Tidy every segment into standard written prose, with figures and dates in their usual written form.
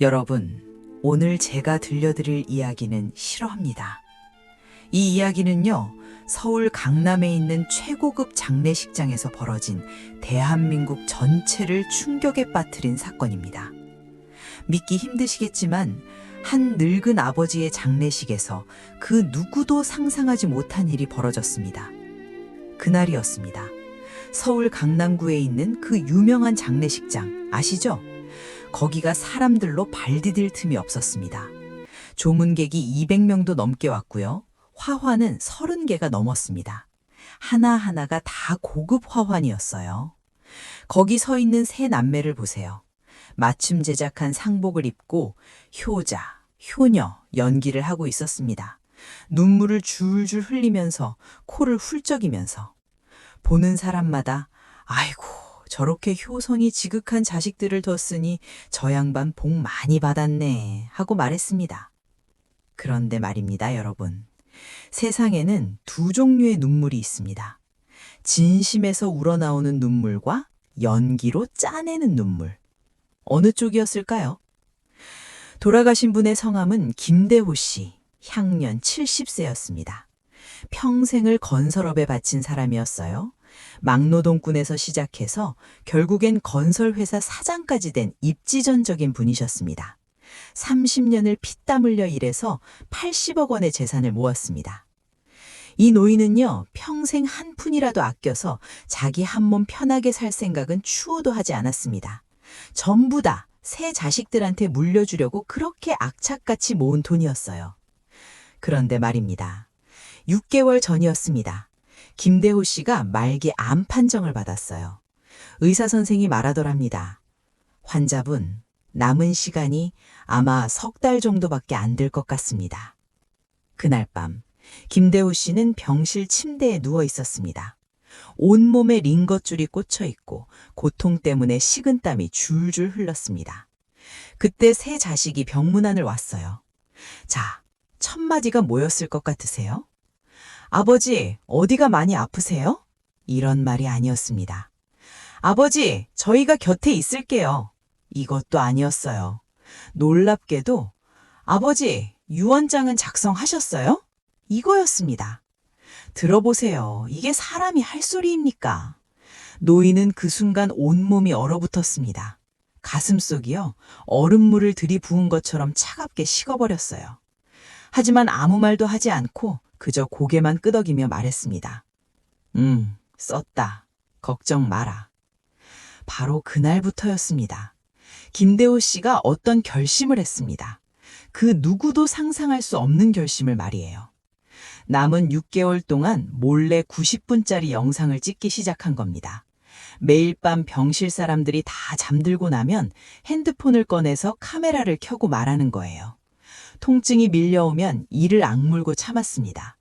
여러분, 오늘 제가 들려드릴 이야기는 실화입니다. 이 이야기는요, 서울 강남에 있는 최고급 장례식장에서 벌어진 대한민국 전체를 충격에 빠뜨린 사건입니다. 믿기 힘드시겠지만, 한 늙은 아버지의 장례식에서 그 누구도 상상하지 못한 일이 벌어졌습니다. 그날이었습니다. 서울 강남구에 있는 그 유명한 장례식장, 아시죠? 거기가 사람들로 발 디딜 틈이 없었습니다. 조문객이 200명도 넘게 왔고요. 화환은 30개가 넘었습니다. 하나하나가 다 고급 화환이었어요. 거기 서 있는 세 남매를 보세요. 맞춤 제작한 상복을 입고 효자, 효녀 연기를 하고 있었습니다. 눈물을 줄줄 흘리면서 코를 훌쩍이면서 보는 사람마다 아이고 저렇게 효성이 지극한 자식들을 뒀으니 저 양반 복 많이 받았네 하고 말했습니다. 그런데 말입니다, 여러분. 세상에는 두 종류의 눈물이 있습니다. 진심에서 우러나오는 눈물과 연기로 짜내는 눈물. 어느 쪽이었을까요? 돌아가신 분의 성함은 김대호 씨, 향년 70세였습니다. 평생을 건설업에 바친 사람이었어요. 막노동꾼에서 시작해서 결국엔 건설회사 사장까지 된 입지전적인 분이셨습니다. 30년을 피땀 흘려 일해서 80억 원의 재산을 모았습니다. 이 노인은요, 평생 한 푼이라도 아껴서 자기 한 몸 편하게 살 생각은 추호도 하지 않았습니다. 전부 다 새 자식들한테 물려주려고 그렇게 악착같이 모은 돈이었어요. 그런데 말입니다. 6개월 전이었습니다. 김대호 씨가 말기 암 판정을 받았어요. 의사 선생이 말하더랍니다. 환자분, 남은 시간이 아마 3달 정도밖에 안 될 것 같습니다. 그날 밤, 김대호 씨는 병실 침대에 누워 있었습니다. 온몸에 링거줄이 꽂혀 있고 고통 때문에 식은땀이 줄줄 흘렀습니다. 그때 세 자식이 병문안을 왔어요. 자, 첫 마디가 뭐였을 것 같으세요? 아버지, 어디가 많이 아프세요? 이런 말이 아니었습니다. 아버지, 저희가 곁에 있을게요. 이것도 아니었어요. 놀랍게도 아버지, 유언장은 작성하셨어요? 이거였습니다. 들어보세요. 이게 사람이 할 소리입니까? 노인은 그 순간 온몸이 얼어붙었습니다. 가슴속이요, 얼음물을 들이부은 것처럼 차갑게 식어버렸어요. 하지만 아무 말도 하지 않고 그저 고개만 끄덕이며 말했습니다. 썼다. 걱정 마라. 바로 그날부터였습니다. 김대호 씨가 어떤 결심을 했습니다. 그 누구도 상상할 수 없는 결심을 말이에요. 남은 6개월 동안 몰래 90분짜리 영상을 찍기 시작한 겁니다. 매일 밤 병실 사람들이 다 잠들고 나면 핸드폰을 꺼내서 카메라를 켜고 말하는 거예요. 통증이 밀려오면 이를 악물고 참았습니다.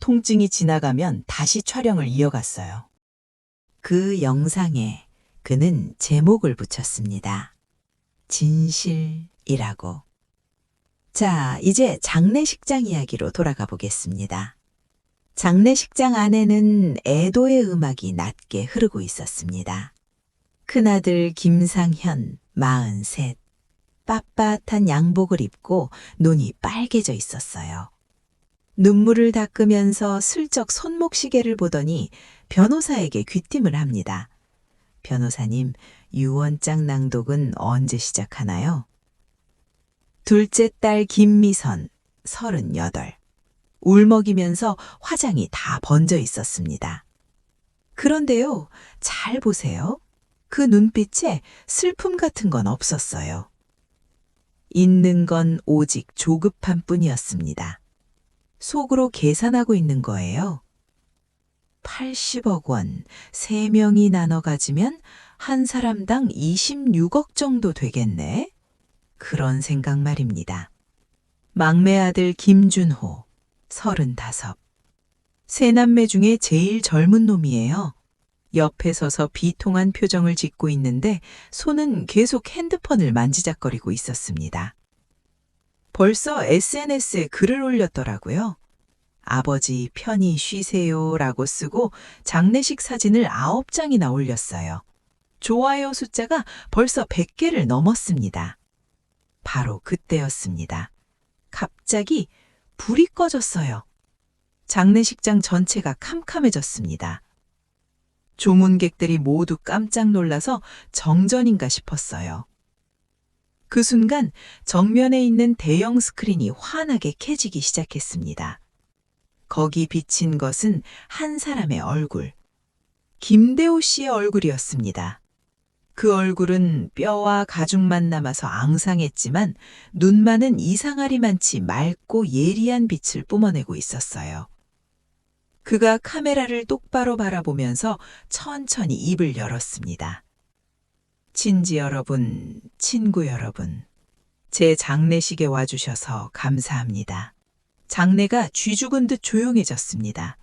통증이 지나가면 다시 촬영을 이어갔어요. 그 영상에 그는 제목을 붙였습니다. 진실이라고. 자, 이제 장례식장 이야기로 돌아가 보겠습니다. 장례식장 안에는 애도의 음악이 낮게 흐르고 있었습니다. 큰아들 김상현, 43, 빳빳한 양복을 입고 눈이 빨개져 있었어요. 눈물을 닦으면서 슬쩍 손목시계를 보더니 변호사에게 귀띔을 합니다. 변호사님, 유언장 낭독은 언제 시작하나요? 둘째 딸 김미선, 38. 울먹이면서 화장이 다 번져 있었습니다. 그런데요, 잘 보세요. 그 눈빛에 슬픔 같은 건 없었어요. 있는 건 오직 조급한 뿐이었습니다. 속으로 계산하고 있는 거예요. 80억 원, 3명이 나눠 가지면 한 사람당 26억 정도 되겠네? 그런 생각 말입니다. 막내 아들 김준호, 35. 세 남매 중에 제일 젊은 놈이에요. 옆에 서서 비통한 표정을 짓고 있는데 손은 계속 핸드폰을 만지작거리고 있었습니다. 벌써 SNS에 글을 올렸더라고요. 아버지 편히 쉬세요라고 쓰고 장례식 사진을 9장이나 올렸어요. 좋아요 숫자가 벌써 100개를 넘었습니다. 바로 그때였습니다. 갑자기 불이 꺼졌어요. 장례식장 전체가 캄캄해졌습니다. 조문객들이 모두 깜짝 놀라서 정전인가 싶었어요. 그 순간 정면에 있는 대형 스크린이 환하게 켜지기 시작했습니다. 거기 비친 것은 한 사람의 얼굴. 김대호 씨의 얼굴이었습니다. 그 얼굴은 뼈와 가죽만 남아서 앙상했지만 눈만은 이상하리만치 맑고 예리한 빛을 뿜어내고 있었어요. 그가 카메라를 똑바로 바라보면서 천천히 입을 열었습니다. 친지 여러분, 친구 여러분, 제 장례식에 와주셔서 감사합니다. 장례가 쥐 죽은 듯 조용해졌습니다.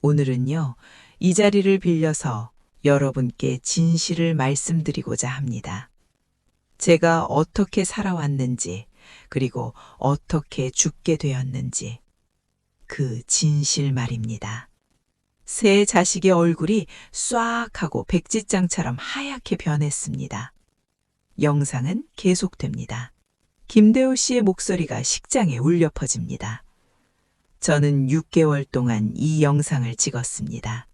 오늘은요, 이 자리를 빌려서 여러분께 진실을 말씀드리고자 합니다. 제가 어떻게 살아왔는지, 그리고 어떻게 죽게 되었는지, 그 진실 말입니다. 세 자식의 얼굴이 쏴악 하고 백지장처럼 하얗게 변했습니다. 영상은 계속됩니다. 김대호 씨의 목소리가 식장에 울려 퍼집니다. 저는 6개월 동안 이 영상을 찍었습니다.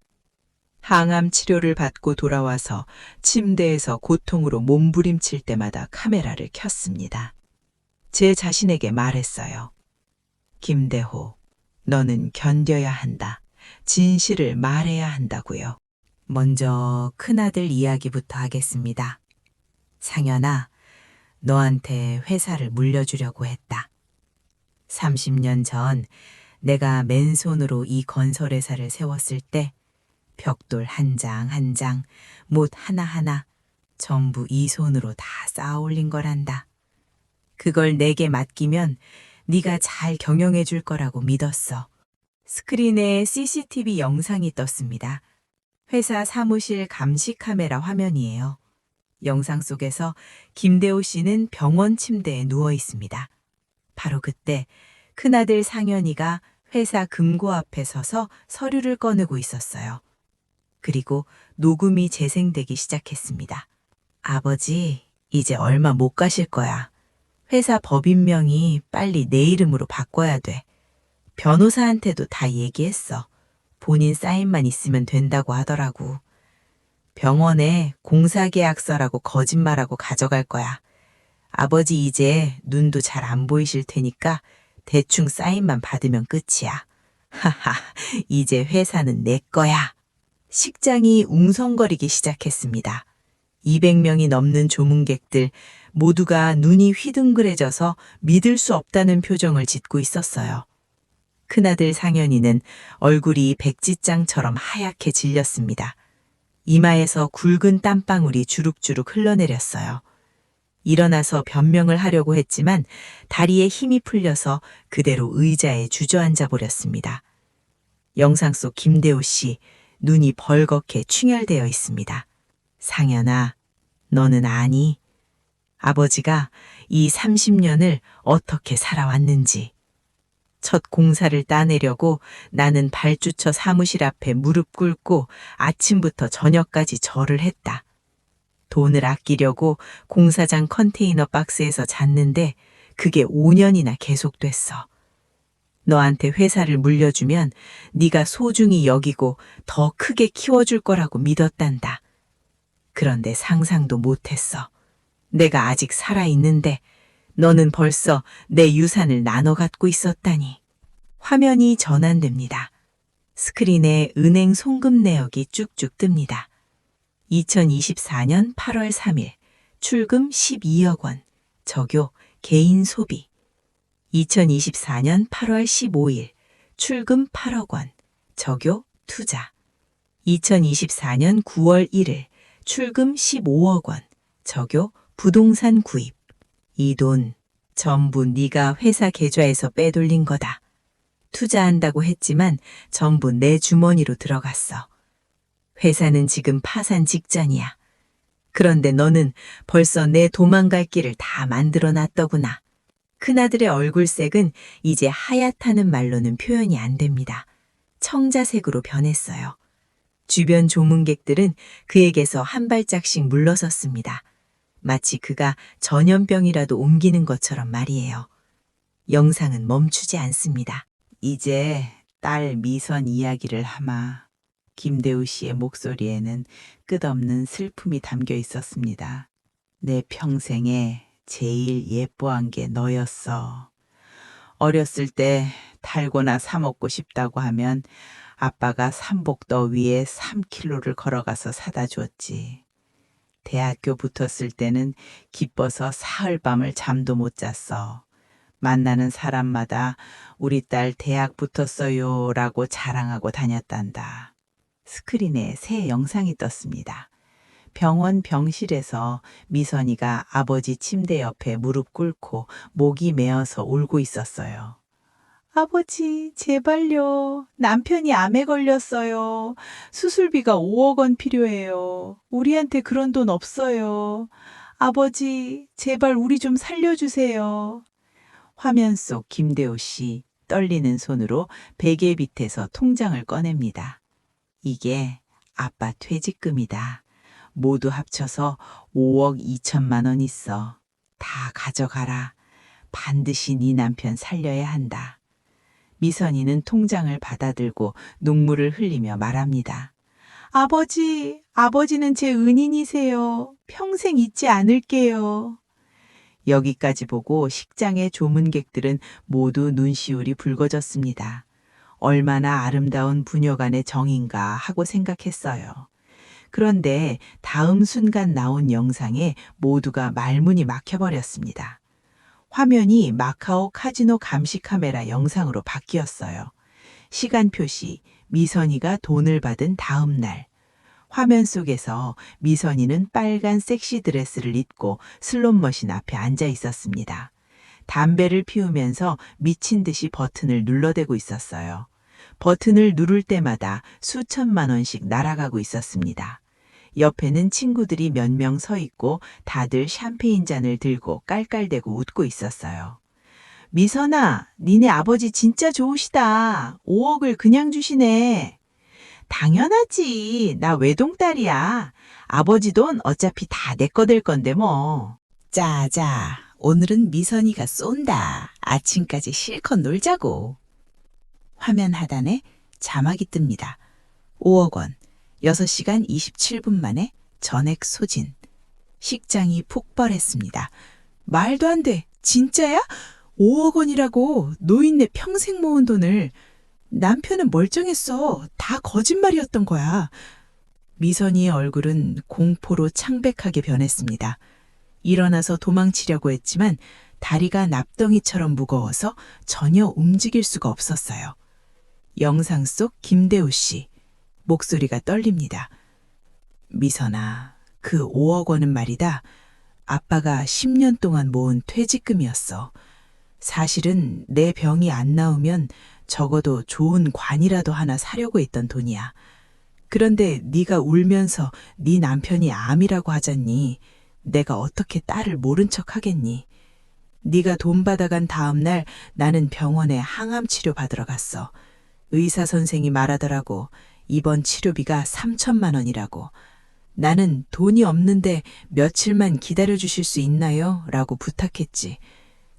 항암 치료를 받고 돌아와서 침대에서 고통으로 몸부림칠 때마다 카메라를 켰습니다. 제 자신에게 말했어요. 김대호, 너는 견뎌야 한다. 진실을 말해야 한다고요. 먼저 큰아들 이야기부터 하겠습니다. 상현아, 너한테 회사를 물려주려고 했다. 30년 전 내가 맨손으로 이 건설회사를 세웠을 때 벽돌 한 장 한 장, 못 하나하나 전부 이 손으로 다 쌓아 올린 거란다. 그걸 내게 맡기면 네가 잘 경영해 줄 거라고 믿었어. 스크린에 CCTV 영상이 떴습니다. 회사 사무실 감시 카메라 화면이에요. 영상 속에서 김대호 씨는 병원 침대에 누워 있습니다. 바로 그때 큰아들 상현이가 회사 금고 앞에 서서 서류를 꺼내고 있었어요. 그리고 녹음이 재생되기 시작했습니다. 아버지, 이제 얼마 못 가실 거야. 회사 법인명이 빨리 내 이름으로 바꿔야 돼. 변호사한테도 다 얘기했어. 본인 사인만 있으면 된다고 하더라고. 병원에 공사계약서라고 거짓말하고 가져갈 거야. 아버지 이제 눈도 잘 안 보이실 테니까 대충 사인만 받으면 끝이야. 하하, 이제 회사는 내 거야. 식장이 웅성거리기 시작했습니다. 200명이 넘는 조문객들 모두가 눈이 휘둥그레져서 믿을 수 없다는 표정을 짓고 있었어요. 큰아들 상현이는 얼굴이 백지장처럼 하얗게 질렸습니다. 이마에서 굵은 땀방울이 주룩주룩 흘러내렸어요. 일어나서 변명을 하려고 했지만 다리에 힘이 풀려서 그대로 의자에 주저앉아 버렸습니다. 영상 속 김대호 씨, 눈이 벌겋게 충혈되어 있습니다. 상현아, 너는 아니? 아버지가 이 30년을 어떻게 살아왔는지. 첫 공사를 따내려고 나는 발주처 사무실 앞에 무릎 꿇고 아침부터 저녁까지 절을 했다. 돈을 아끼려고 공사장 컨테이너 박스에서 잤는데 그게 5년이나 계속됐어. 너한테 회사를 물려주면 네가 소중히 여기고 더 크게 키워줄 거라고 믿었단다. 그런데 상상도 못했어. 내가 아직 살아있는데 너는 벌써 내 유산을 나눠 갖고 있었다니. 화면이 전환됩니다. 스크린에 은행 송금 내역이 쭉쭉 뜹니다. 2024년 8월 3일 출금 12억 원, 적요 개인 소비. 2024년 8월 15일 출금 8억 원, 적요 투자. 2024년 9월 1일 출금 15억 원, 적요 부동산 구입. 이 돈 전부 네가 회사 계좌에서 빼돌린 거다. 투자한다고 했지만 전부 내 주머니로 들어갔어. 회사는 지금 파산 직전이야. 그런데 너는 벌써 내 도망갈 길을 다 만들어 놨더구나. 큰아들의 얼굴색은 이제 하얗다는 말로는 표현이 안 됩니다. 청자색으로 변했어요. 주변 조문객들은 그에게서 한 발짝씩 물러섰습니다. 마치 그가 전염병이라도 옮기는 것처럼 말이에요. 영상은 멈추지 않습니다. 이제 딸 미선 이야기를 하마. 김대우 씨의 목소리에는 끝없는 슬픔이 담겨 있었습니다. 내 평생에 제일 예뻐한 게 너였어. 어렸을 때 달고나 사 먹고 싶다고 하면 아빠가 삼복더위에 3km를 걸어가서 사다 주었지. 대학교 붙었을 때는 기뻐서 사흘밤을 잠도 못 잤어. 만나는 사람마다 우리 딸 대학 붙었어요 라고 자랑하고 다녔단다. 스크린에 새 영상이 떴습니다. 병원 병실에서 미선이가 아버지 침대 옆에 무릎 꿇고 목이 메어서 울고 있었어요. 아버지, 제발요. 남편이 암에 걸렸어요. 수술비가 5억 원 필요해요. 우리한테 그런 돈 없어요. 아버지, 제발 우리 좀 살려주세요. 화면 속 김대호 씨 떨리는 손으로 베개 밑에서 통장을 꺼냅니다. 이게 아빠 퇴직금이다. 모두 합쳐서 5억 2천만 원 있어. 다 가져가라. 반드시 네 남편 살려야 한다. 미선이는 통장을 받아들고 눈물을 흘리며 말합니다. 아버지, 아버지는 제 은인이세요. 평생 잊지 않을게요. 여기까지 보고 식장의 조문객들은 모두 눈시울이 붉어졌습니다. 얼마나 아름다운 부녀간의 정인가 하고 생각했어요. 그런데 다음 순간 나온 영상에 모두가 말문이 막혀버렸습니다. 화면이 마카오 카지노 감시 카메라 영상으로 바뀌었어요. 시간 표시, 미선이가 돈을 받은 다음 날. 화면 속에서 미선이는 빨간 섹시 드레스를 입고 슬롯머신 앞에 앉아 있었습니다. 담배를 피우면서 미친 듯이 버튼을 눌러대고 있었어요. 버튼을 누를 때마다 수천만 원씩 날아가고 있었습니다. 옆에는 친구들이 몇 명 서 있고 다들 샴페인 잔을 들고 깔깔대고 웃고 있었어요. 미선아, 니네 아버지 진짜 좋으시다. 5억을 그냥 주시네. 당연하지. 나 외동딸이야. 아버지 돈 어차피 다 내 거 될 건데 뭐. 자자, 오늘은 미선이가 쏜다. 아침까지 실컷 놀자고. 화면 하단에 자막이 뜹니다. 5억 원, 6시간 27분 만에 전액 소진. 식장이 폭발했습니다. 말도 안 돼. 진짜야? 5억 원이라고 노인네 평생 모은 돈을. 남편은 멀쩡했어. 다 거짓말이었던 거야. 미선이의 얼굴은 공포로 창백하게 변했습니다. 일어나서 도망치려고 했지만 다리가 납덩이처럼 무거워서 전혀 움직일 수가 없었어요. 영상 속 김대우 씨, 목소리가 떨립니다. 미선아, 그 5억 원은 말이다. 아빠가 10년 동안 모은 퇴직금이었어. 사실은 내 병이 안 나으면 적어도 좋은 관이라도 하나 사려고 했던 돈이야. 그런데 네가 울면서 네 남편이 암이라고 하잖니. 내가 어떻게 딸을 모른 척 하겠니? 네가 돈 받아간 다음 날 나는 병원에 항암 치료 받으러 갔어. 의사 선생이 말하더라고. 이번 치료비가 3천만 원이라고. 나는 돈이 없는데 며칠만 기다려 주실 수 있나요? 라고 부탁했지.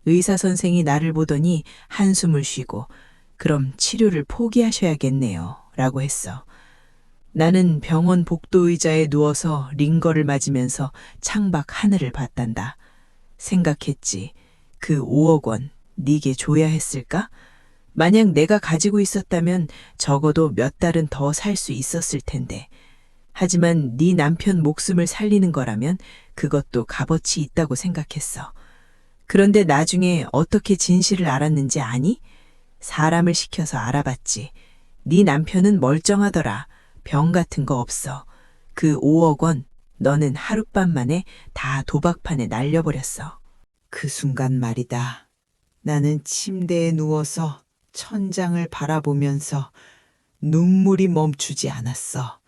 의사 선생이 나를 보더니 한숨을 쉬고 그럼 치료를 포기하셔야겠네요. 라고 했어. 나는 병원 복도 의자에 누워서 링거를 맞으면서 창밖 하늘을 봤단다. 생각했지. 그 5억 원 네게 줘야 했을까? 만약 내가 가지고 있었다면 적어도 몇 달은 더 살 수 있었을 텐데. 하지만 네 남편 목숨을 살리는 거라면 그것도 값어치 있다고 생각했어. 그런데 나중에 어떻게 진실을 알았는지 아니? 사람을 시켜서 알아봤지. 네 남편은 멀쩡하더라. 병 같은 거 없어. 그 5억 원 너는 하룻밤 만에 다 도박판에 날려버렸어. 그 순간 말이다. 나는 침대에 누워서 천장을 바라보면서 눈물이 멈추지 않았어.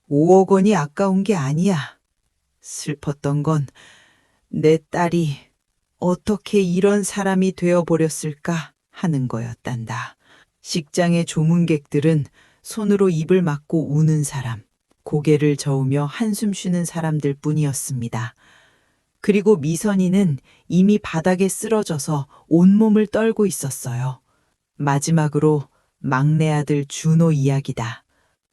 5억 원이 아까운 게 아니야. 슬펐던 건 내 딸이 어떻게 이런 사람이 되어버렸을까 하는 거였단다. 식장의 조문객들은 손으로 입을 막고 우는 사람, 고개를 저으며 한숨 쉬는 사람들 뿐이었습니다. 그리고 미선이는 이미 바닥에 쓰러져서 온몸을 떨고 있었어요. 마지막으로 막내 아들 준호 이야기다.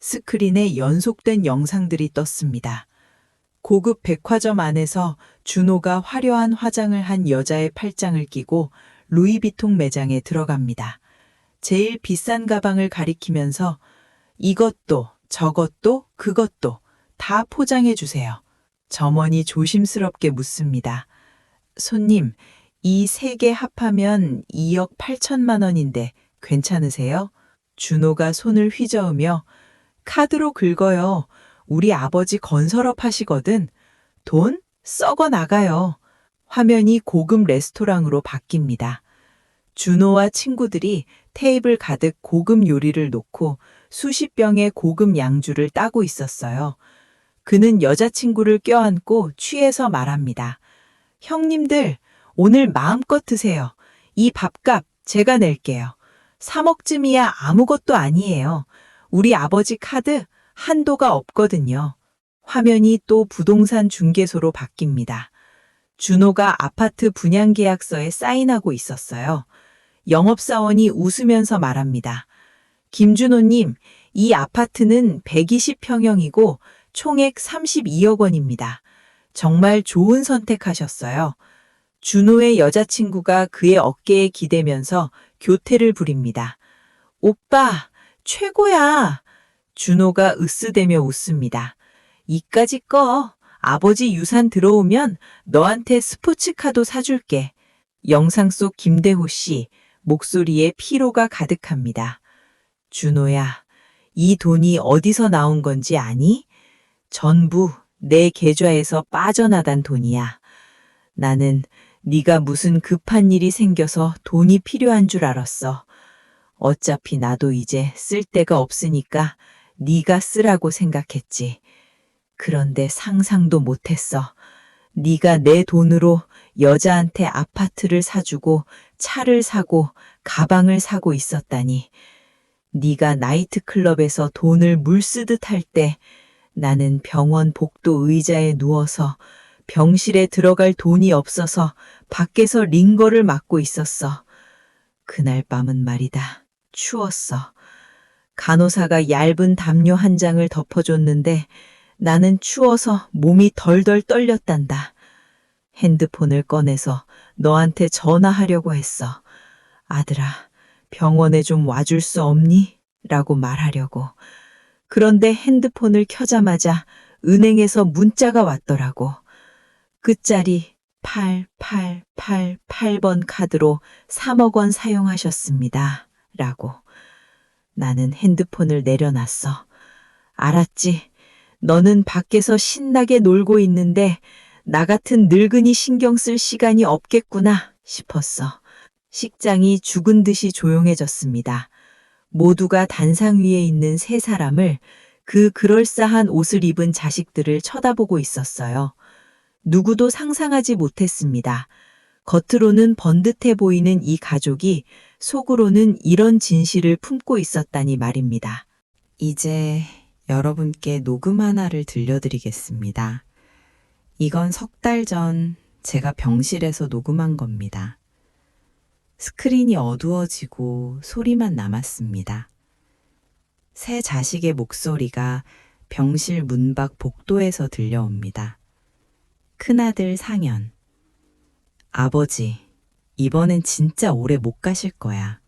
스크린에 연속된 영상들이 떴습니다. 고급 백화점 안에서 준호가 화려한 화장을 한 여자의 팔짱을 끼고 루이비통 매장에 들어갑니다. 제일 비싼 가방을 가리키면서 이것도 저것도 그것도 다 포장해 주세요. 점원이 조심스럽게 묻습니다. 손님, 이 세 개 합하면 2억 8천만 원인데 괜찮으세요? 준호가 손을 휘저으며 카드로 긁어요. 우리 아버지 건설업 하시거든. 돈 썩어 나가요. 화면이 고급 레스토랑으로 바뀝니다. 준호와 친구들이 테이블 가득 고급 요리를 놓고 수십 병의 고급 양주를 따고 있었어요. 그는 여자친구를 껴안고 취해서 말합니다. 형님들, 오늘 마음껏 드세요. 이 밥값 제가 낼게요. 3억쯤이야 아무것도 아니에요. 우리 아버지 카드 한도가 없거든요. 화면이 또 부동산 중개소로 바뀝니다. 준호가 아파트 분양 계약서에 사인하고 있었어요. 영업사원이 웃으면서 말합니다. 김준호님, 이 아파트는 120평형이고 총액 32억 원입니다. 정말 좋은 선택하셨어요. 준호의 여자친구가 그의 어깨에 기대면서 교태를 부립니다. 오빠, 최고야. 준호가 으스대며 웃습니다. 이까짓 거 아버지 유산 들어오면 너한테 스포츠카도 사줄게. 영상 속 김대호 씨 목소리에 피로가 가득합니다. 준호야, 이 돈이 어디서 나온 건지 아니? 전부 내 계좌에서 빠져나간 돈이야. 나는 네가 무슨 급한 일이 생겨서 돈이 필요한 줄 알았어. 어차피 나도 이제 쓸 데가 없으니까 네가 쓰라고 생각했지. 그런데 상상도 못했어. 네가 내 돈으로 여자한테 아파트를 사주고 차를 사고 가방을 사고 있었다니. 네가 나이트클럽에서 돈을 물쓰듯 할 때 나는 병원 복도 의자에 누워서 병실에 들어갈 돈이 없어서 밖에서 링거를 맞고 있었어. 그날 밤은 말이다. 추웠어. 간호사가 얇은 담요 한 장을 덮어줬는데 나는 추워서 몸이 덜덜 떨렸단다. 핸드폰을 꺼내서 너한테 전화하려고 했어. 아들아, 병원에 좀 와줄 수 없니? 라고 말하려고. 그런데 핸드폰을 켜자마자 은행에서 문자가 왔더라고. 끝자리 8888번 카드로 3억 원 사용하셨습니다. 라고. 나는 핸드폰을 내려놨어. 알았지? 너는 밖에서 신나게 놀고 있는데 나 같은 늙은이 신경 쓸 시간이 없겠구나 싶었어. 식장이 죽은 듯이 조용해졌습니다. 모두가 단상 위에 있는 세 사람을, 그 그럴싸한 옷을 입은 자식들을 쳐다보고 있었어요. 누구도 상상하지 못했습니다. 겉으로는 번듯해 보이는 이 가족이 속으로는 이런 진실을 품고 있었다니 말입니다. 이제 여러분께 녹음 하나를 들려드리겠습니다. 이건 석 달 전 제가 병실에서 녹음한 겁니다. 스크린이 어두워지고 소리만 남았습니다. 새 자식의 목소리가 병실 문 밖 복도에서 들려옵니다. 큰아들 상현. 아버지, 이번엔 진짜 오래 못 가실 거야.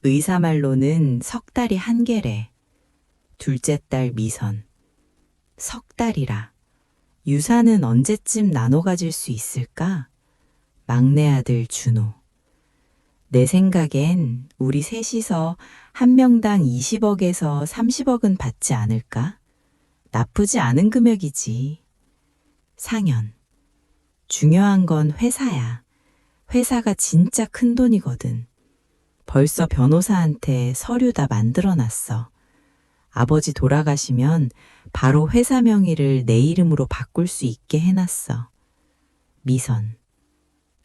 의사 말로는 석 달이 한계래. 둘째 딸 미선. 석 달이라. 유산은 언제쯤 나눠 가질 수 있을까? 막내 아들 준호. 내 생각엔 우리 셋이서 한 명당 20억에서 30억은 받지 않을까? 나쁘지 않은 금액이지. 상현. 중요한 건 회사야. 회사가 진짜 큰 돈이거든. 벌써 변호사한테 서류 다 만들어놨어. 아버지 돌아가시면 바로 회사 명의를 내 이름으로 바꿀 수 있게 해놨어. 미선.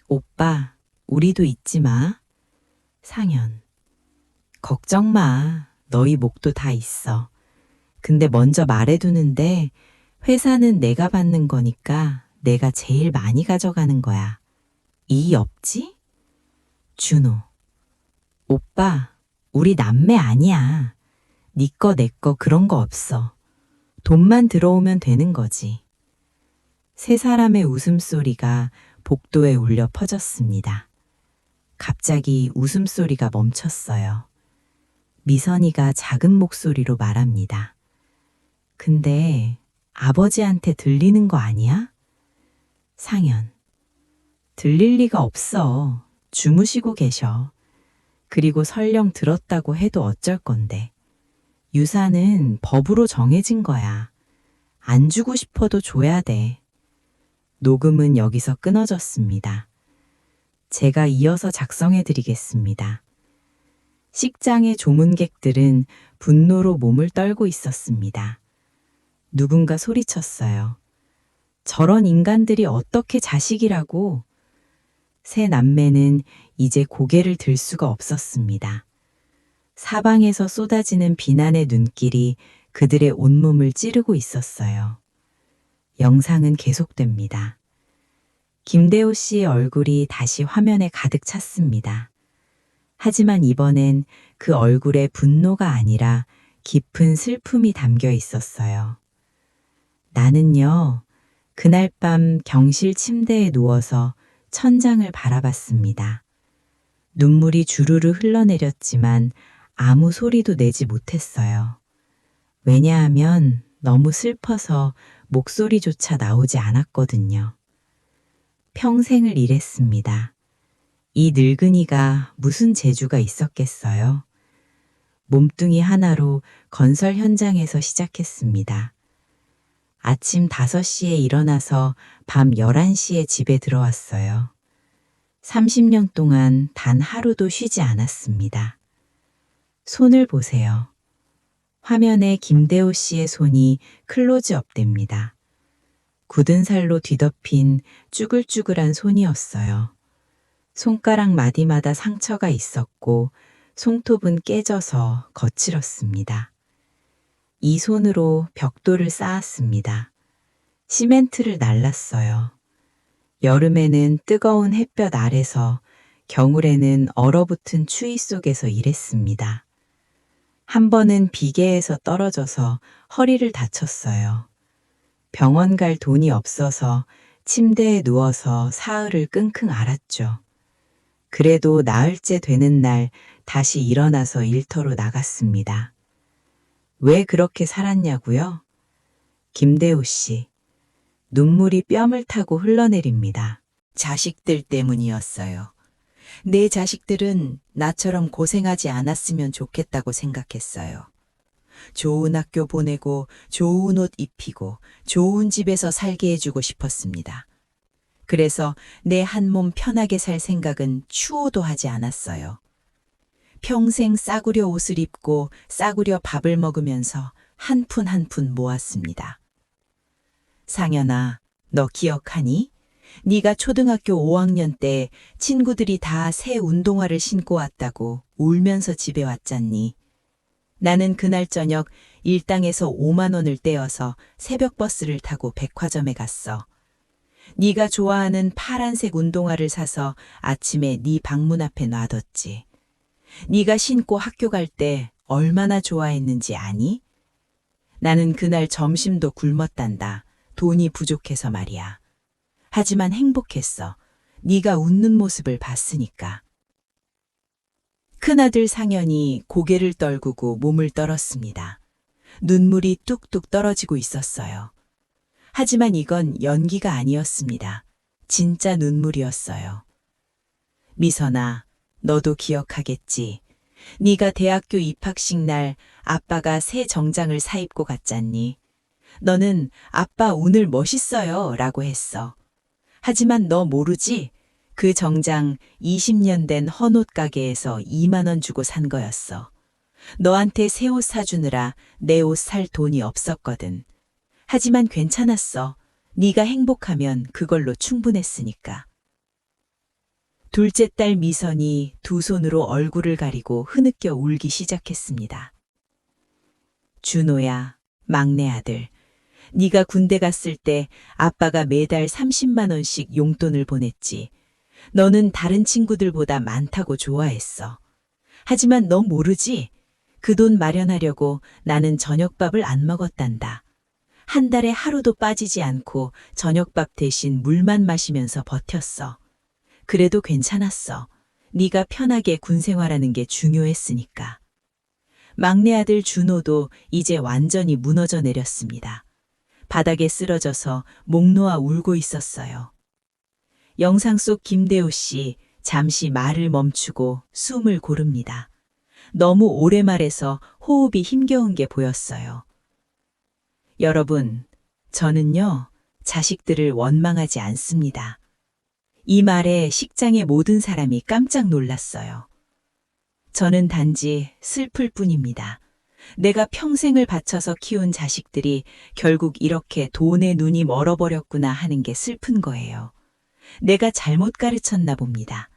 오빠, 우리도 잊지 마. 상현. 걱정 마. 너희 목도 다 있어. 근데 먼저 말해두는데 회사는 내가 받는 거니까 내가 제일 많이 가져가는 거야. 이의 없지? 준호. 오빠, 우리 남매 아니야. 네 거, 내 거 그런 거 없어. 돈만 들어오면 되는 거지. 세 사람의 웃음소리가 복도에 울려 퍼졌습니다. 갑자기 웃음소리가 멈췄어요. 미선이가 작은 목소리로 말합니다. 근데 아버지한테 들리는 거 아니야? 상현. 들릴 리가 없어. 주무시고 계셔. 그리고 설령 들었다고 해도 어쩔 건데. 유산은 법으로 정해진 거야. 안 주고 싶어도 줘야 돼. 녹음은 여기서 끊어졌습니다. 제가 이어서 작성해 드리겠습니다. 식장의 조문객들은 분노로 몸을 떨고 있었습니다. 누군가 소리쳤어요. 저런 인간들이 어떻게 자식이라고. 세 남매는 이제 고개를 들 수가 없었습니다. 사방에서 쏟아지는 비난의 눈길이 그들의 온몸을 찌르고 있었어요. 영상은 계속됩니다. 김대호 씨의 얼굴이 다시 화면에 가득 찼습니다. 하지만 이번엔 그 얼굴에 분노가 아니라 깊은 슬픔이 담겨 있었어요. 나는요, 그날 밤 경실 침대에 누워서 천장을 바라봤습니다. 눈물이 주르르 흘러내렸지만 아무 소리도 내지 못했어요. 왜냐하면 너무 슬퍼서 목소리조차 나오지 않았거든요. 평생을 일했습니다. 이 늙은이가 무슨 재주가 있었겠어요? 몸뚱이 하나로 건설 현장에서 시작했습니다. 아침 5시에 일어나서 밤 11시에 집에 들어왔어요. 30년 동안 단 하루도 쉬지 않았습니다. 손을 보세요. 화면에 김대호 씨의 손이 클로즈업 됩니다. 굳은 살로 뒤덮인 쭈글쭈글한 손이었어요. 손가락 마디마다 상처가 있었고 손톱은 깨져서 거칠었습니다. 이 손으로 벽돌을 쌓았습니다. 시멘트를 날랐어요. 여름에는 뜨거운 햇볕 아래서, 겨울에는 얼어붙은 추위 속에서 일했습니다. 한 번은 비계에서 떨어져서 허리를 다쳤어요. 병원 갈 돈이 없어서 침대에 누워서 사흘을 끙끙 앓았죠. 그래도 나흘째 되는 날 다시 일어나서 일터로 나갔습니다. 왜 그렇게 살았냐고요? 김대호 씨. 눈물이 뺨을 타고 흘러내립니다. 자식들 때문이었어요. 내 자식들은 나처럼 고생하지 않았으면 좋겠다고 생각했어요. 좋은 학교 보내고 좋은 옷 입히고 좋은 집에서 살게 해주고 싶었습니다. 그래서 내 한 몸 편하게 살 생각은 추호도 하지 않았어요. 평생 싸구려 옷을 입고 싸구려 밥을 먹으면서 한 푼 한 푼 모았습니다. 상현아, 너 기억하니? 네가 초등학교 5학년 때 친구들이 다 새 운동화를 신고 왔다고 울면서 집에 왔잖니. 나는 그날 저녁 일당에서 5만 원을 떼어서 새벽 버스를 타고 백화점에 갔어. 네가 좋아하는 파란색 운동화를 사서 아침에 네 방문 앞에 놔뒀지. 네가 신고 학교 갈 때 얼마나 좋아했는지 아니? 나는 그날 점심도 굶었단다. 돈이 부족해서 말이야. 하지만 행복했어. 네가 웃는 모습을 봤으니까. 큰아들 상현이 고개를 떨구고 몸을 떨었습니다. 눈물이 뚝뚝 떨어지고 있었어요. 하지만 이건 연기가 아니었습니다. 진짜 눈물이었어요. 미선아, 너도 기억하겠지. 네가 대학교 입학식 날 아빠가 새 정장을 사입고 갔잖니. 너는 아빠 오늘 멋있어요 라고 했어. 하지만 너 모르지? 그 정장 20년 된 헌옷 가게에서 2만 원 주고 산 거였어. 너한테 새 옷 사주느라 내 옷 살 돈이 없었거든. 하지만 괜찮았어. 네가 행복하면 그걸로 충분했으니까. 둘째 딸 미선이 두 손으로 얼굴을 가리고 흐느껴 울기 시작했습니다. 준호야, 막내 아들. 네가 군대 갔을 때 아빠가 매달 30만 원씩 용돈을 보냈지. 너는 다른 친구들보다 많다고 좋아했어. 하지만 너 모르지? 그 돈 마련하려고 나는 저녁밥을 안 먹었단다. 한 달에 하루도 빠지지 않고 저녁밥 대신 물만 마시면서 버텼어. 그래도 괜찮았어. 네가 편하게 군 생활하는 게 중요했으니까. 막내 아들 준호도 이제 완전히 무너져 내렸습니다. 바닥에 쓰러져서 목 놓아 울고 있었어요. 영상 속 김대우 씨 잠시 말을 멈추고 숨을 고릅니다. 너무 오래 말해서 호흡이 힘겨운 게 보였어요. 여러분, 저는요, 자식들을 원망하지 않습니다. 이 말에 식장의 모든 사람이 깜짝 놀랐어요. 저는 단지 슬플 뿐입니다. 내가 평생을 바쳐서 키운 자식들이 결국 이렇게 돈에 눈이 멀어버렸구나 하는 게 슬픈 거예요. 내가 잘못 가르쳤나 봅니다.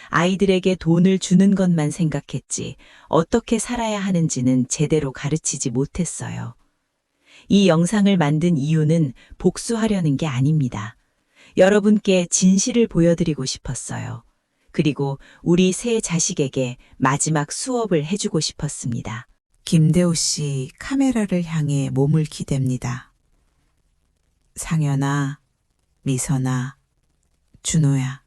아이들에게 돈을 주는 것만 생각했지 어떻게 살아야 하는지는 제대로 가르치지 못했어요. 이 영상을 만든 이유는 복수하려는 게 아닙니다. 여러분께 진실을 보여드리고 싶었어요. 그리고 우리 세 자식에게 마지막 수업을 해주고 싶었습니다. 김대우 씨 카메라를 향해 몸을 기댑니다. 상현아, 미선아, 준호야.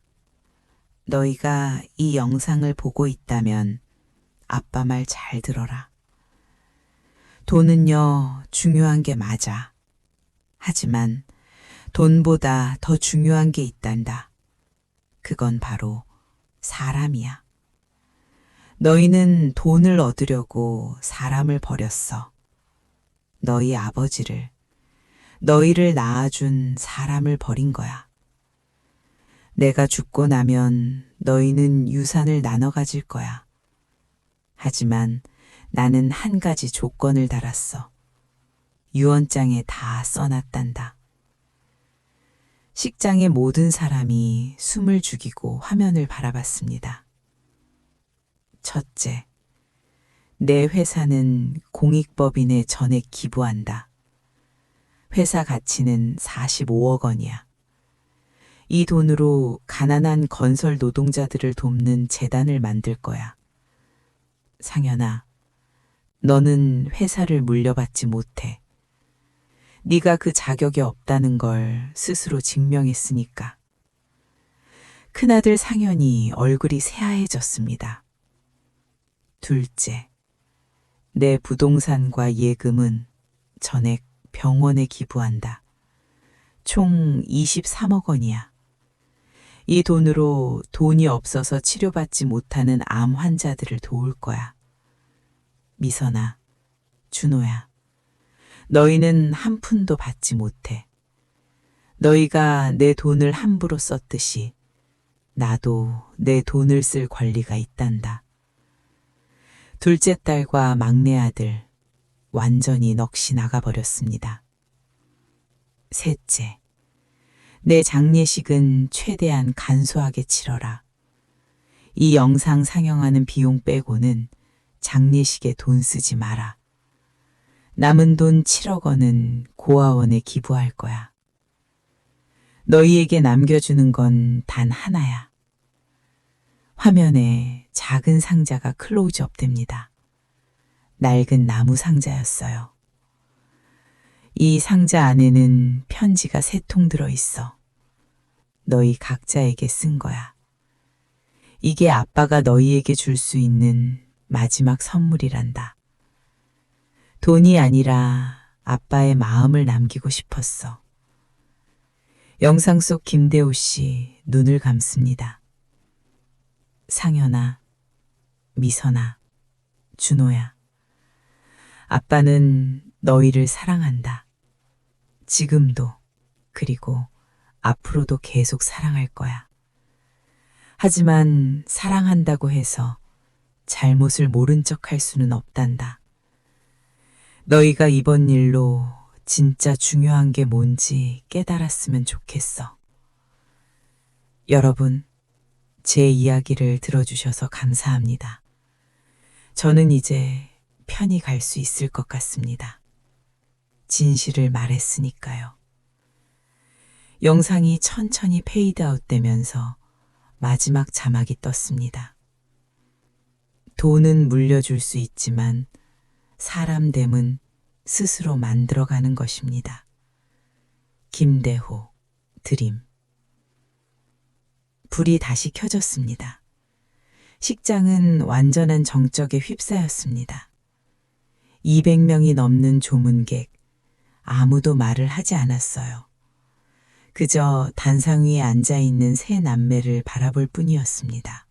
너희가 이 영상을 보고 있다면 아빠 말 잘 들어라. 돈은요, 중요한 게 맞아. 하지만 돈보다 더 중요한 게 있단다. 그건 바로 사람이야. 너희는 돈을 얻으려고 사람을 버렸어. 너희 아버지를, 너희를 낳아준 사람을 버린 거야. 내가 죽고 나면 너희는 유산을 나눠 가질 거야. 하지만 나는 한 가지 조건을 달았어. 유언장에 다 써놨단다. 식장의 모든 사람이 숨을 죽이고 화면을 바라봤습니다. 첫째, 내 회사는 공익법인의 전액 기부한다. 회사 가치는 45억 원이야. 이 돈으로 가난한 건설 노동자들을 돕는 재단을 만들 거야. 상현아, 너는 회사를 물려받지 못해. 네가 그 자격이 없다는 걸 스스로 증명했으니까. 큰아들 상현이 얼굴이 새하얘졌습니다. 둘째, 내 부동산과 예금은 전액 병원에 기부한다. 총 23억 원이야. 이 돈으로 돈이 없어서 치료받지 못하는 암 환자들을 도울 거야. 미선아, 준호야, 너희는 한 푼도 받지 못해. 너희가 내 돈을 함부로 썼듯이 나도 내 돈을 쓸 권리가 있단다. 둘째 딸과 막내 아들 완전히 넋이 나가버렸습니다. 셋째, 내 장례식은 최대한 간소하게 치러라. 이 영상 상영하는 비용 빼고는 장례식에 돈 쓰지 마라. 남은 돈 7억 원은 고아원에 기부할 거야. 너희에게 남겨주는 건 단 하나야. 화면에 작은 상자가 클로즈업 됩니다. 낡은 나무 상자였어요. 이 상자 안에는 편지가 3통 들어있어. 너희 각자에게 쓴 거야. 이게 아빠가 너희에게 줄 수 있는 마지막 선물이란다. 돈이 아니라 아빠의 마음을 남기고 싶었어. 영상 속 김대우 씨 눈을 감습니다. 상현아, 미선아, 준호야. 아빠는 너희를 사랑한다. 지금도, 그리고 앞으로도 계속 사랑할 거야. 하지만 사랑한다고 해서 잘못을 모른 척 할 수는 없단다. 너희가 이번 일로 진짜 중요한 게 뭔지 깨달았으면 좋겠어. 여러분, 제 이야기를 들어주셔서 감사합니다. 저는 이제 편히 갈 수 있을 것 같습니다. 진실을 말했으니까요. 영상이 천천히 페이드아웃 되면서 마지막 자막이 떴습니다. 돈은 물려줄 수 있지만 사람 됨은 스스로 만들어가는 것입니다. 김대호, 드림. 불이 다시 켜졌습니다. 식장은 완전한 정적에 휩싸였습니다. 200명이 넘는 조문객, 아무도 말을 하지 않았어요. 그저 단상 위에 앉아있는 세 남매를 바라볼 뿐이었습니다.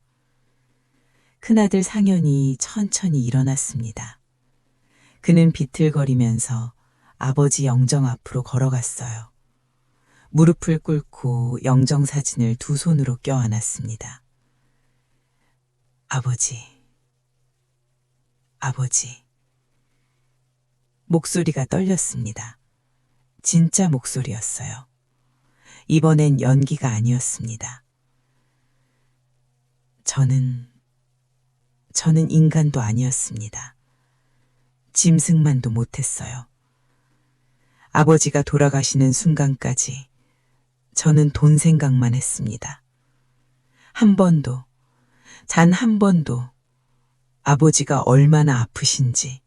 큰아들 상현이 천천히 일어났습니다. 그는 비틀거리면서 아버지 영정 앞으로 걸어갔어요. 무릎을 꿇고 영정 사진을 두 손으로 껴안았습니다. 아버지, 아버지. 목소리가 떨렸습니다. 진짜 목소리였어요. 이번엔 연기가 아니었습니다. 저는 인간도 아니었습니다. 짐승만도 못했어요. 아버지가 돌아가시는 순간까지 저는 돈 생각만 했습니다. 한 번도, 단 한 번도 아버지가 얼마나 아프신지,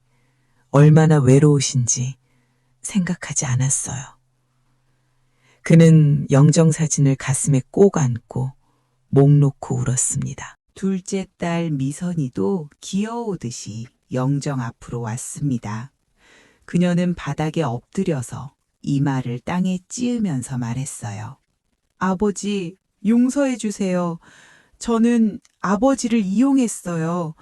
얼마나 외로우신지 생각하지 않았어요. 그는 영정사진을 가슴에 꼭 안고 목 놓고 울었습니다. 둘째 딸 미선이도 기어오듯이 영정 앞으로 왔습니다. 그녀는 바닥에 엎드려서 이마를 땅에 찌으면서 말했어요. 아버지, 용서해 주세요. 저는 아버지를 이용했어요.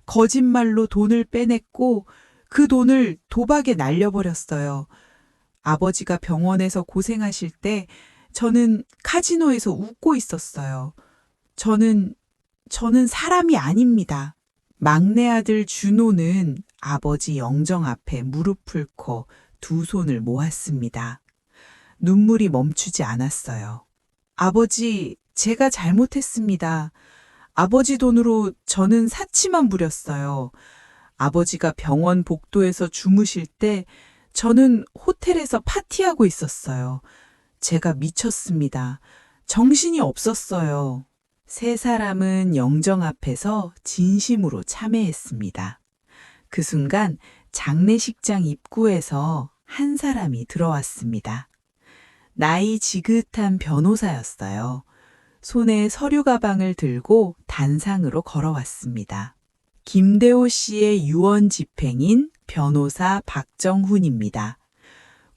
거짓말로 돈을 빼냈고 그 돈을 도박에 날려버렸어요. 아버지가 병원에서 고생하실 때 저는 카지노에서 웃고 있었어요. 저는 사람이 아닙니다. 막내 아들 준호는 아버지 영정 앞에 무릎을 꿇고 두 손을 모았습니다. 눈물이 멈추지 않았어요. 아버지, 제가 잘못했습니다. 아버지 돈으로 저는 사치만 부렸어요. 아버지가 병원 복도에서 주무실 때 저는 호텔에서 파티하고 있었어요. 제가 미쳤습니다. 정신이 없었어요. 세 사람은 영정 앞에서 진심으로 참회했습니다. 그 순간 장례식장 입구에서 한 사람이 들어왔습니다. 나이 지긋한 변호사였어요. 손에 서류 가방을 들고 단상으로 걸어왔습니다. 김대호 씨의 유언 집행인 변호사 박정훈입니다.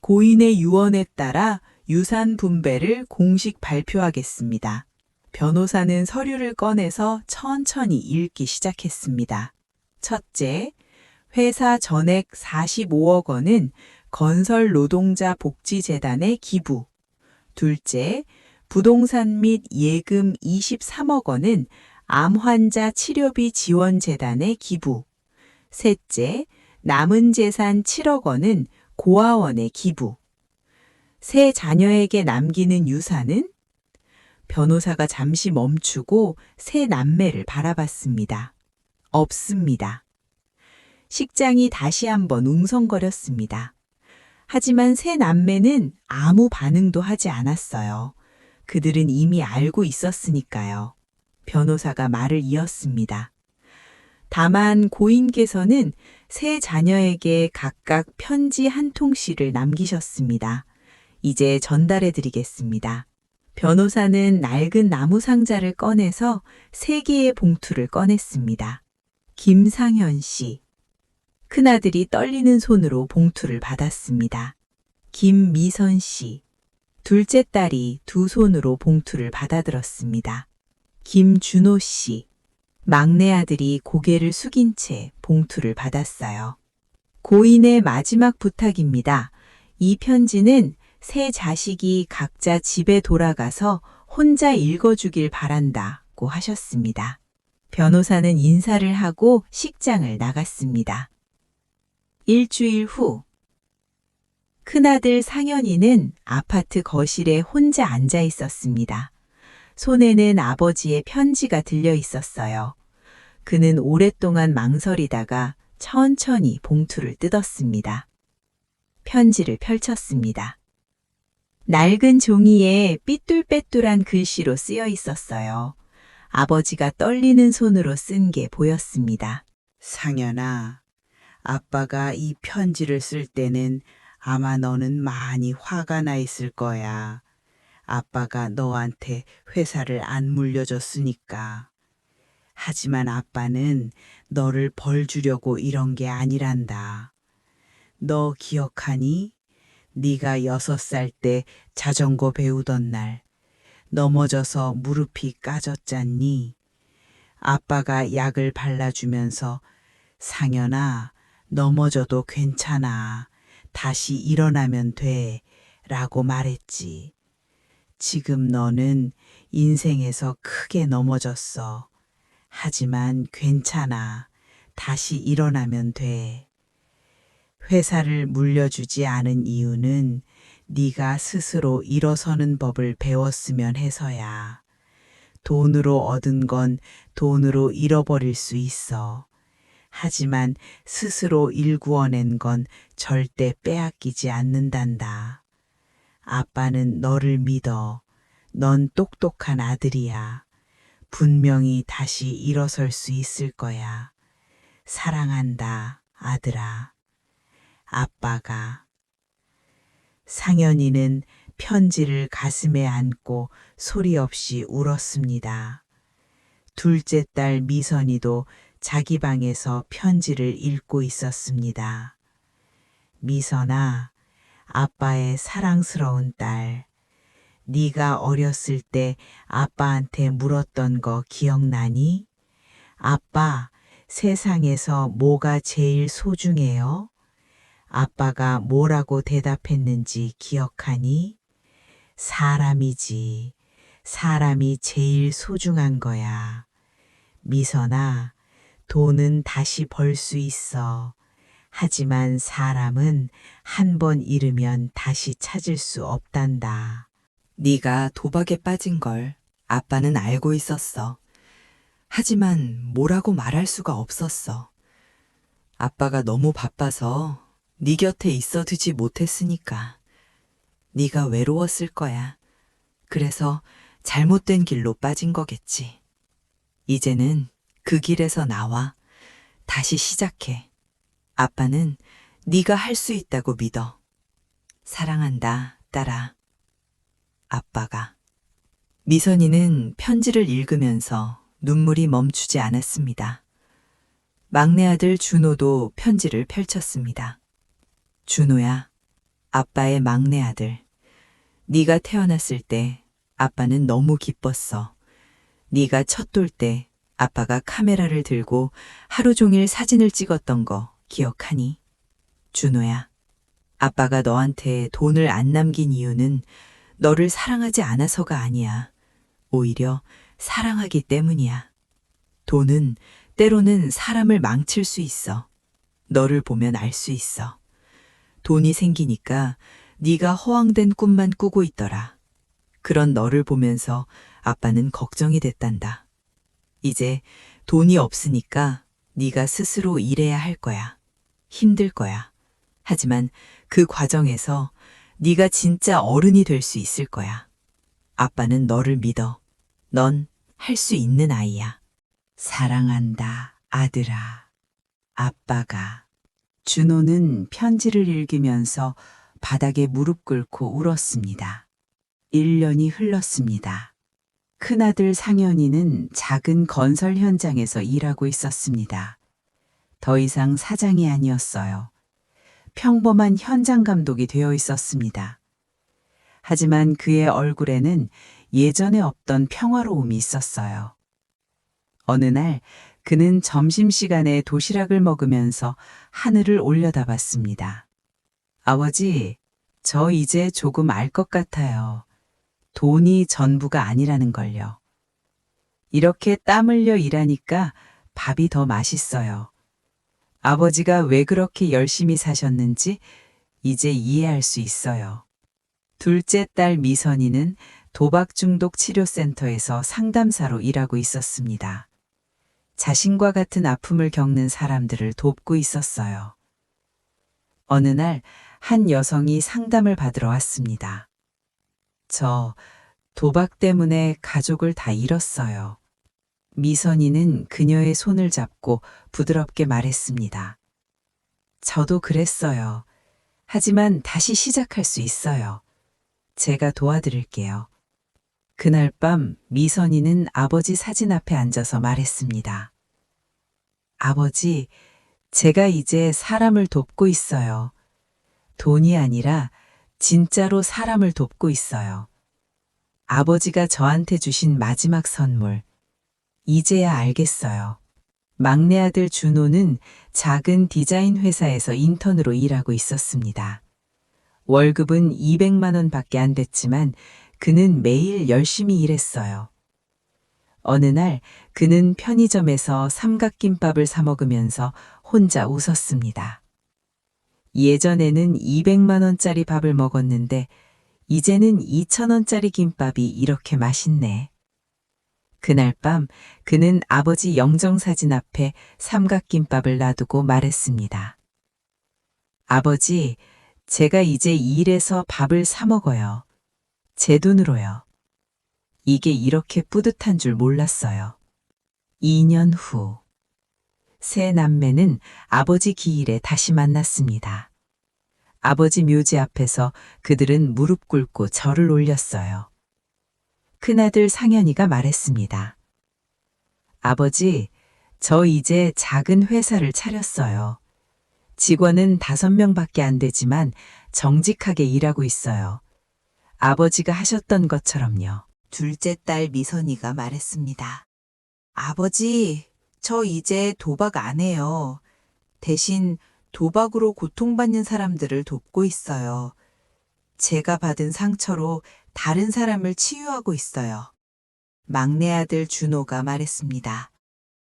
고인의 유언에 따라 유산 분배를 공식 발표하겠습니다. 변호사는 서류를 꺼내서 천천히 읽기 시작했습니다. 첫째, 회사 전액 45억 원은 건설 노동자 복지재단에 기부. 둘째, 부동산 및 예금 23억 원은 암 환자 치료비 지원재단에 기부. 셋째, 남은 재산 7억 원은 고아원에 기부. 세 자녀에게 남기는 유산은? 변호사가 잠시 멈추고 세 남매를 바라봤습니다. 없습니다. 식장이 다시 한번 웅성거렸습니다. 하지만 세 남매는 아무 반응도 하지 않았어요. 그들은 이미 알고 있었으니까요. 변호사가 말을 이었습니다. 다만 고인께서는 세 자녀에게 각각 편지 한 통씩을 남기셨습니다. 이제 전달해 드리겠습니다. 변호사는 낡은 나무 상자를 꺼내서 3개의 봉투를 꺼냈습니다. 김상현 씨. 큰아들이 떨리는 손으로 봉투를 받았습니다. 김미선 씨. 둘째 딸이 두 손으로 봉투를 받아들었습니다. 김준호 씨. 막내 아들이 고개를 숙인 채 봉투를 받았어요. 고인의 마지막 부탁입니다. 이 편지는 세 자식이 각자 집에 돌아가서 혼자 읽어주길 바란다고 하셨습니다. 변호사는 인사를 하고 식장을 나갔습니다. 일주일 후, 큰아들 상현이는 아파트 거실에 혼자 앉아 있었습니다. 손에는 아버지의 편지가 들려 있었어요. 그는 오랫동안 망설이다가 천천히 봉투를 뜯었습니다. 편지를 펼쳤습니다. 낡은 종이에 삐뚤빼뚤한 글씨로 쓰여 있었어요. 아버지가 떨리는 손으로 쓴 게 보였습니다. 상현아, 아빠가 이 편지를 쓸 때는 아마 너는 많이 화가 나 있을 거야. 아빠가 너한테 회사를 안 물려줬으니까. 하지만 아빠는 너를 벌 주려고 이런 게 아니란다. 너 기억하니? 네가 6살 때 자전거 배우던 날 넘어져서 무릎이 까졌잖니? 아빠가 약을 발라주면서 상현아, 넘어져도 괜찮아. 다시 일어나면 돼. 라고 말했지. 지금 너는 인생에서 크게 넘어졌어. 하지만 괜찮아. 다시 일어나면 돼. 회사를 물려주지 않은 이유는 네가 스스로 일어서는 법을 배웠으면 해서야. 돈으로 얻은 건 돈으로 잃어버릴 수 있어. 하지만 스스로 일구어낸 건 절대 빼앗기지 않는단다. 아빠는 너를 믿어. 넌 똑똑한 아들이야. 분명히 다시 일어설 수 있을 거야. 사랑한다, 아들아. 아빠가. 상현이는 편지를 가슴에 안고 소리 없이 울었습니다. 둘째 딸 미선이도 자기 방에서 편지를 읽고 있었습니다. 미선아, 아빠의 사랑스러운 딸. 네가 어렸을 때 아빠한테 물었던 거 기억나니? 아빠, 세상에서 뭐가 제일 소중해요? 아빠가 뭐라고 대답했는지 기억하니? 사람이지. 사람이 제일 소중한 거야. 미선아, 돈은 다시 벌 수 있어. 하지만 사람은 한 번 잃으면 다시 찾을 수 없단다. 네가 도박에 빠진 걸 아빠는 알고 있었어. 하지만 뭐라고 말할 수가 없었어. 아빠가 너무 바빠서 네 곁에 있어두지 못했으니까. 네가 외로웠을 거야. 그래서 잘못된 길로 빠진 거겠지. 이제는 그 길에서 나와. 다시 시작해. 아빠는 네가 할 수 있다고 믿어. 사랑한다, 딸아. 아빠가. 미선이는 편지를 읽으면서 눈물이 멈추지 않았습니다. 막내 아들 준호도 편지를 펼쳤습니다. 준호야, 아빠의 막내 아들. 네가 태어났을 때 아빠는 너무 기뻤어. 네가 첫 돌 때 아빠가 카메라를 들고 하루 종일 사진을 찍었던 거 기억하니? 준호야, 아빠가 너한테 돈을 안 남긴 이유는 너를 사랑하지 않아서가 아니야. 오히려 사랑하기 때문이야. 돈은 때로는 사람을 망칠 수 있어. 너를 보면 알 수 있어. 돈이 생기니까 네가 허황된 꿈만 꾸고 있더라. 그런 너를 보면서 아빠는 걱정이 됐단다. 이제 돈이 없으니까 네가 스스로 일해야 할 거야. 힘들 거야. 하지만 그 과정에서 네가 진짜 어른이 될 수 있을 거야. 아빠는 너를 믿어. 넌 할 수 있는 아이야. 사랑한다, 아들아. 아빠가. 준호는 편지를 읽으면서 바닥에 무릎 꿇고 울었습니다. 1년이 흘렀습니다. 큰아들 상현이는 작은 건설 현장에서 일하고 있었습니다. 더 이상 사장이 아니었어요. 평범한 현장 감독이 되어 있었습니다. 하지만 그의 얼굴에는 예전에 없던 평화로움이 있었어요. 어느 날 그는 점심시간에 도시락을 먹으면서 하늘을 올려다봤습니다. 아버지, 저 이제 조금 알 것 같아요. 돈이 전부가 아니라는 걸요. 이렇게 땀 흘려 일하니까 밥이 더 맛있어요. 아버지가 왜 그렇게 열심히 사셨는지 이제 이해할 수 있어요. 둘째 딸 미선이는 도박 중독 치료센터에서 상담사로 일하고 있었습니다. 자신과 같은 아픔을 겪는 사람들을 돕고 있었어요. 어느 날 한 여성이 상담을 받으러 왔습니다. 저 도박 때문에 가족을 다 잃었어요. 미선이는 그녀의 손을 잡고 부드럽게 말했습니다. 저도 그랬어요. 하지만 다시 시작할 수 있어요. 제가 도와드릴게요. 그날 밤 미선이는 아버지 사진 앞에 앉아서 말했습니다. 아버지, 제가 이제 사람을 돕고 있어요. 돈이 아니라 진짜로 사람을 돕고 있어요. 아버지가 저한테 주신 마지막 선물. 이제야 알겠어요. 막내 아들 준호는 작은 디자인 회사에서 인턴으로 일하고 있었습니다. 월급은 200만 원 밖에 안 됐지만 그는 매일 열심히 일했어요. 어느 날 그는 편의점에서 삼각김밥을 사 먹으면서 혼자 웃었습니다. 예전에는 200만 원짜리 밥을 먹었는데 이제는 2,000원짜리 김밥이 이렇게 맛있네. 그날 밤 그는 아버지 영정사진 앞에 삼각김밥을 놔두고 말했습니다. 아버지, 제가 이제 이 일에서 밥을 사 먹어요. 제 돈으로요. 이게 이렇게 뿌듯한 줄 몰랐어요. 2년 후, 세 남매는 아버지 기일에 다시 만났습니다. 아버지 묘지 앞에서 그들은 무릎 꿇고 절을 올렸어요. 큰아들 상현이가 말했습니다. 아버지, 저 이제 작은 회사를 차렸어요. 직원은 5명밖에 안 되지만 정직하게 일하고 있어요. 아버지가 하셨던 것처럼요. 둘째 딸 미선이가 말했습니다. 아버지, 저 이제 도박 안 해요. 대신 도박으로 고통받는 사람들을 돕고 있어요. 제가 받은 상처로 다른 사람을 치유하고 있어요. 막내 아들 준호가 말했습니다.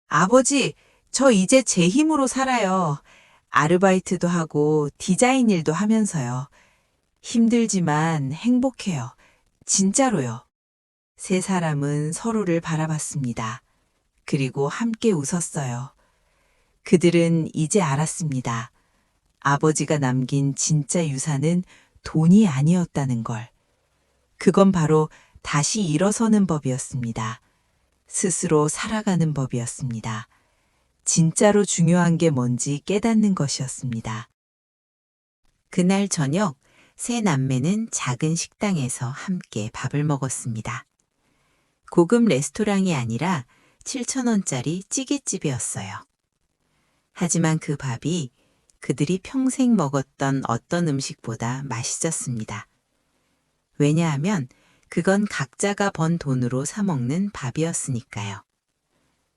아버지, 저 이제 제 힘으로 살아요. 아르바이트도 하고 디자인 일도 하면서요. 힘들지만 행복해요. 진짜로요. 세 사람은 서로를 바라봤습니다. 그리고 함께 웃었어요. 그들은 이제 알았습니다. 아버지가 남긴 진짜 유산은 돈이 아니었다는 걸. 그건 바로 다시 일어서는 법이었습니다. 스스로 살아가는 법이었습니다. 진짜로 중요한 게 뭔지 깨닫는 것이었습니다. 그날 저녁, 세 남매는 작은 식당에서 함께 밥을 먹었습니다. 고급 레스토랑이 아니라 7,000원짜리 찌개집이었어요. 하지만 그 밥이 그들이 평생 먹었던 어떤 음식보다 맛있었습니다. 왜냐하면 그건 각자가 번 돈으로 사 먹는 밥이었으니까요.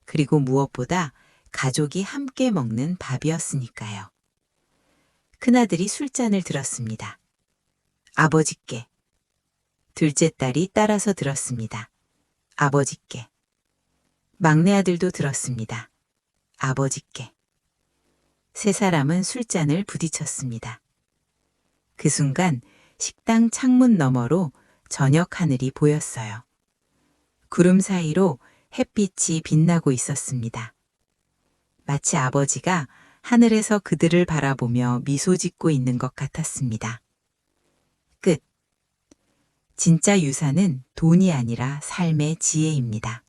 그리고 무엇보다 가족이 함께 먹는 밥이었으니까요. 큰아들이 술잔을 들었습니다. 아버지께. 둘째 딸이 따라서 들었습니다. 아버지께. 막내 아들도 들었습니다. 아버지께. 세 사람은 술잔을 부딪혔습니다. 그 순간 식당 창문 너머로 저녁 하늘이 보였어요. 구름 사이로 햇빛이 빛나고 있었습니다. 마치 아버지가 하늘에서 그들을 바라보며 미소 짓고 있는 것 같았습니다. 끝. 진짜 유산은 돈이 아니라 삶의 지혜입니다.